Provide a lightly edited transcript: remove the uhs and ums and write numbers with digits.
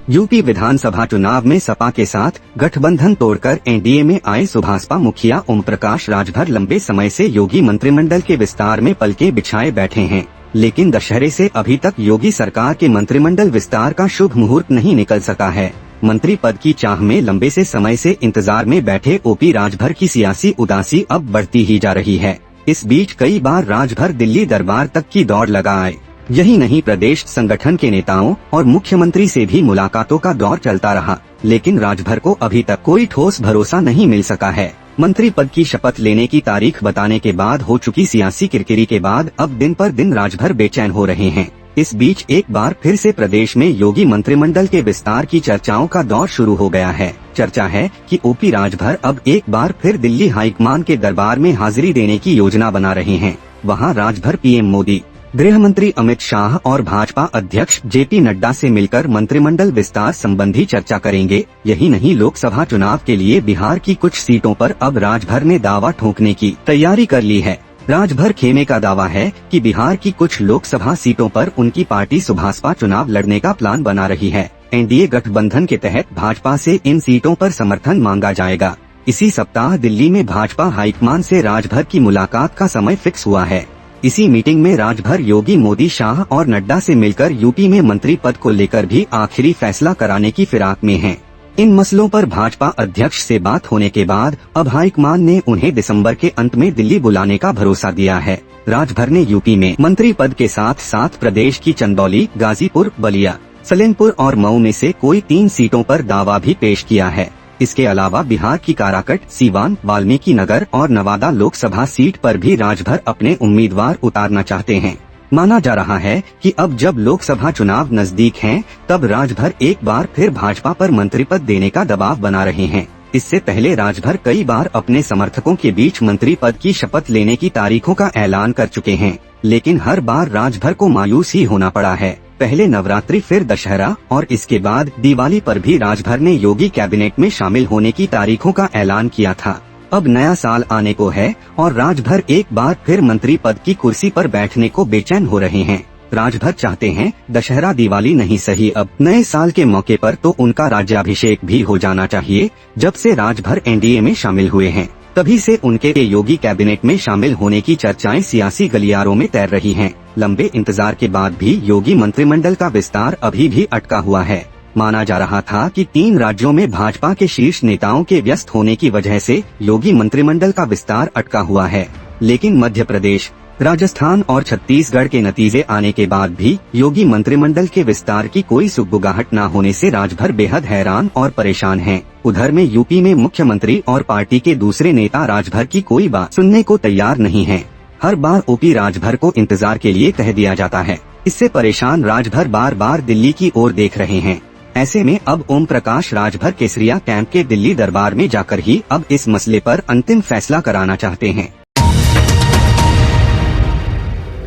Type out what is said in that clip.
UP विधानसभा चुनाव में सपा के साथ गठबंधन तोड़कर एनडीए में आए सुभाषपा मुखिया ओम प्रकाश राजभर लंबे समय से योगी मंत्रिमंडल के विस्तार में पलके बिछाए बैठे हैं, लेकिन दशहरे से अभी तक योगी सरकार के मंत्रिमंडल विस्तार का शुभ मुहूर्त नहीं निकल सका है। मंत्री पद की चाह में लंबे से समय से इंतजार में बैठे ओपी राजभर की सियासी उदासी अब बढ़ती ही जा रही है। इस बीच कई बार राजभर दिल्ली दरबार तक की दौड़ लगा आए। यही नहीं, प्रदेश संगठन के नेताओं और मुख्यमंत्री से भी मुलाकातों का दौर चलता रहा, लेकिन राजभर को अभी तक कोई ठोस भरोसा नहीं मिल सका है। मंत्री पद की शपथ लेने की तारीख बताने के बाद हो चुकी सियासी किरकिरी के बाद अब दिन पर दिन राजभर बेचैन हो रहे हैं। इस बीच एक बार फिर से प्रदेश में योगी मंत्रिमंडल के विस्तार की चर्चाओं का दौर शुरू हो गया है। चर्चा है कि ओपी राजभर अब एक बार फिर दिल्ली हाईकमान के दरबार में हाजिरी देने की योजना बना रहे हैं। वहां राजभर पीएम मोदी, गृह मंत्री अमित शाह और भाजपा अध्यक्ष जेपी नड्डा से मिलकर मंत्रिमंडल विस्तार संबंधी चर्चा करेंगे। यही नहीं, लोकसभा चुनाव के लिए बिहार की कुछ सीटों पर अब राजभर ने दावा ठोकने की तैयारी कर ली है। राजभर खेमे का दावा है कि बिहार की कुछ लोकसभा सीटों पर उनकी पार्टी सुभाषपा चुनाव लड़ने का प्लान बना रही है। एनडीए गठबंधन के तहत भाजपा से इन सीटों पर समर्थन मांगा जाएगा। इसी सप्ताह दिल्ली में भाजपा हाईकमान से राजभर की मुलाकात का समय फिक्स हुआ है। इसी मीटिंग में राजभर योगी, मोदी, शाह और नड्डा से मिलकर यूपी में मंत्री पद को लेकर भी आखिरी फैसला कराने की फिराक में हैं। इन मसलों पर भाजपा अध्यक्ष से बात होने के बाद अब हाईकमान ने उन्हें दिसंबर के अंत में दिल्ली बुलाने का भरोसा दिया है। राजभर ने यूपी में मंत्री पद के साथ साथ प्रदेश की चंदौली, गाजीपुर, बलिया, सलेमपुर और मऊ में से कोई 3 सीटों पर दावा भी पेश किया है। इसके अलावा बिहार की काराकट, सीवान, वाल्मीकि नगर और नवादा लोकसभा सीट पर भी राजभर अपने उम्मीदवार उतारना चाहते हैं। माना जा रहा है कि अब जब लोकसभा चुनाव नजदीक हैं, तब राजभर एक बार फिर भाजपा पर मंत्री पद देने का दबाव बना रहे हैं। इससे पहले राजभर कई बार अपने समर्थकों के बीच मंत्री पद की शपथ लेने की तारीखों का ऐलान कर चुके हैं, लेकिन हर बार राजभर को मायूस ही होना पड़ा है। पहले नवरात्रि, फिर दशहरा और इसके बाद दिवाली पर भी राजभर ने योगी कैबिनेट में शामिल होने की तारीखों का ऐलान किया था। अब नया साल आने को है और राजभर एक बार फिर मंत्री पद की कुर्सी पर बैठने को बेचैन हो रहे हैं। राजभर चाहते हैं दशहरा, दिवाली नहीं सही, अब नए साल के मौके पर तो उनका राज्याभिषेक भी हो जाना चाहिए। जब से राजभर एनडीए में शामिल हुए हैं, तभी से उनके योगी कैबिनेट में शामिल होने की चर्चाएं सियासी गलियारों में तैर रही हैं। लंबे इंतजार के बाद भी योगी मंत्रिमंडल का विस्तार अभी भी अटका हुआ है। माना जा रहा था कि 3 राज्यों में भाजपा के शीर्ष नेताओं के व्यस्त होने की वजह से योगी मंत्रिमंडल का विस्तार अटका हुआ है, लेकिन मध्य प्रदेश, राजस्थान और छत्तीसगढ़ के नतीजे आने के बाद भी योगी मंत्रिमंडल के विस्तार की कोई सुगबुगाहट न होने से राजभर बेहद हैरान और परेशान हैं। उधर में यूपी में मुख्यमंत्री और पार्टी के दूसरे नेता राजभर की कोई बात सुनने को तैयार नहीं है। हर बार ओपी राजभर को इंतजार के लिए कह दिया जाता है। इससे परेशान राजभर बार बार दिल्ली की ओर देख रहे हैं। ऐसे में अब ओम प्रकाश राजभर केसरिया कैंप के दिल्ली दरबार में जाकर ही अब इस मसले पर अंतिम फैसला कराना चाहते हैं।